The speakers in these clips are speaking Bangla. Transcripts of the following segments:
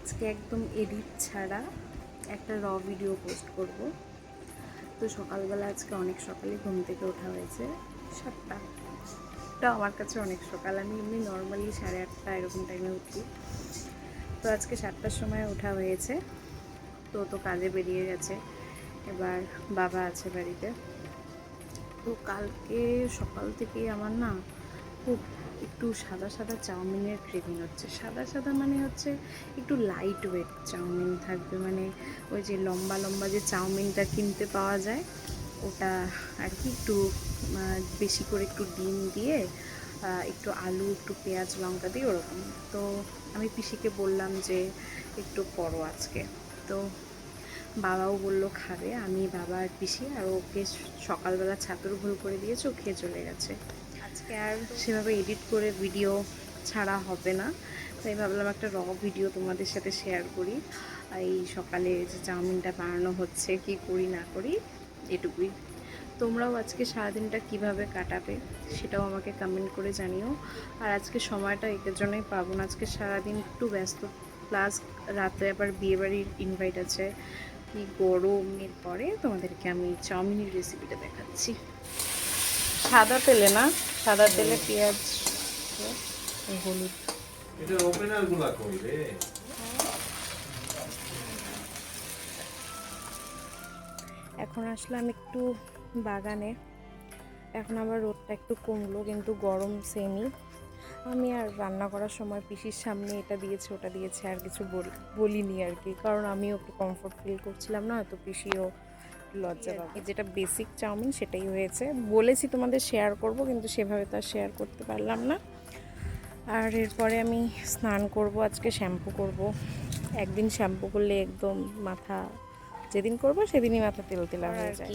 আজকে একদম এডিট ছাড়া একটা র ভিডিও পোস্ট করব। তো সকালবেলা আজকে অনেক সকালে ঘুম থেকে ওঠা হয়েছে 7টা। এটা আমার কাছে অনেক সকাল। আমি এমনি নর্মালি 8:30 এরকম টাইমে উঠি। তো আজকে 7টার সময় ওঠা হয়েছে। তো কাজে বেরিয়ে গেছে, এবার বাবা আছে বাড়িতে। তো কালকে সকাল থেকেই আমার না খুব একটু সাদা সাদা চাউমিনের ক্রেভিং হচ্ছে। সাদা সাদা মানে হচ্ছে একটু লাইট ওয়েট চাউমিন থাকবে, মানে ওই যে লম্বা লম্বা যে চাউমিনটা কিনতে পাওয়া যায় ওটা আর কি, একটু বেশি করে একটু ডিম দিয়ে একটু আলু, একটু পেঁয়াজ, লঙ্কা দিয়ে ওরকম। তো আমি পিসিকে বললাম যে একটু করো আজকে। তো বাবাও বললো খাবে। আমি, বাবা আর পিসি, আর ওকে সকালবেলা ছাতুর ঘোল করে দিয়েছে, ও খেয়ে চলে গেছে। আজকে আর সেভাবে এডিট করে ভিডিও ছাড়া হবে না, তাই ভাবলাম একটা র ভিডিও তোমাদের সাথে শেয়ার করি। এই সকালে যে চাউমিনটা বানানো হচ্ছে, কি করি না করি এটুকুই। তোমরাও আজকে সারাদিনটা কিভাবে কাটাবে সেটাও আমাকে কমেন্ট করে জানিও। আর আজকে সময়টা এর জন্যই পাবো না, আজকে সারাদিন একটু ব্যস্ত, প্লাস রাতে আবার বিয়েবাড়ির ইনভাইট আছে। কি গরমের পরে তোমাদেরকে আমি চাউমিনের রেসিপিটা দেখাচ্ছি। সাদা তেলে না, সাদা তেলে পেঁয়াজ, হলুদ। এটা ওপেনার গুলা কই রে? এখন আসলাম একটু বাগানে। এখন আবার রোদটা একটু কমলো, কিন্তু গরম সেমই। আমি আর রান্না করার সময় পিসির সামনে এটা দিয়েছে ওটা দিয়েছে আর কিছু বলিনি আর কি, কারণ আমিও একটু কমফোর্ট ফিল করছিলাম না, তো পিসিও লজ্জা পাবে। যেটা বেসিক চাউমিন সেটাই হয়েছে। বলেছি তোমাদের শেয়ার করব, কিন্তু সেভাবে তো আর শেয়ার করতে পারলাম না। আর এরপরে আমি স্নান করব, আজকে শ্যাম্পু করব। একদিন শ্যাম্পু করলে একদম মাথা, যেদিন করব সেদিনই মাথা তেল তেলা হয়ে যায়।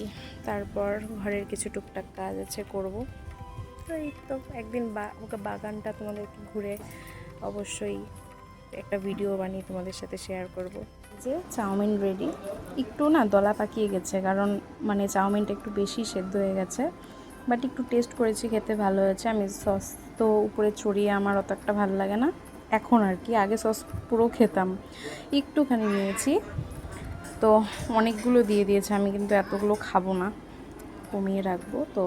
তারপর ঘরের কিছু টুকটাক কাজ আছে করব। তো এই তো একদিন ওকে বাগানটা তোমাদেরকে ঘুরে অবশ্যই একটা ভিডিও বানিয়ে তোমাদের সাথে শেয়ার করব। যে চাউমিন রেডি। একটু না দলা পাকিয়ে গেছে, কারণ মানে চাউমিনটা একটু বেশি সেদ্ধ হয়ে গেছে, বাট একটু টেস্ট করেছি, খেতে ভালো হয়েছে। আমি সস তো উপরে ছড়িয়ে আমার অত একটা ভালো লাগে না এখন আর কি, আগে সস পুরো খেতাম। একটুখানি নিয়েছি, তো অনেকগুলো দিয়ে দিয়েছে, আমি কিন্তু এতগুলো খাবো না, কমিয়ে রাখবো। তো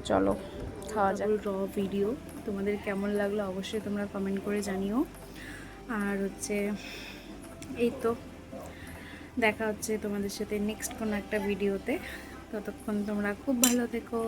চলো খাওয়া যাক। র ভিডিও তোমাদের কেমন লাগলো অবশ্যই তোমরা কমেন্ট করে জানিও। আর হচ্ছে এই তো দেখা হচ্ছে তোমাদের সাথে নেক্সট কোনো একটা ভিডিওতে। ততক্ষণ তোমরা খুব ভালো থেকো।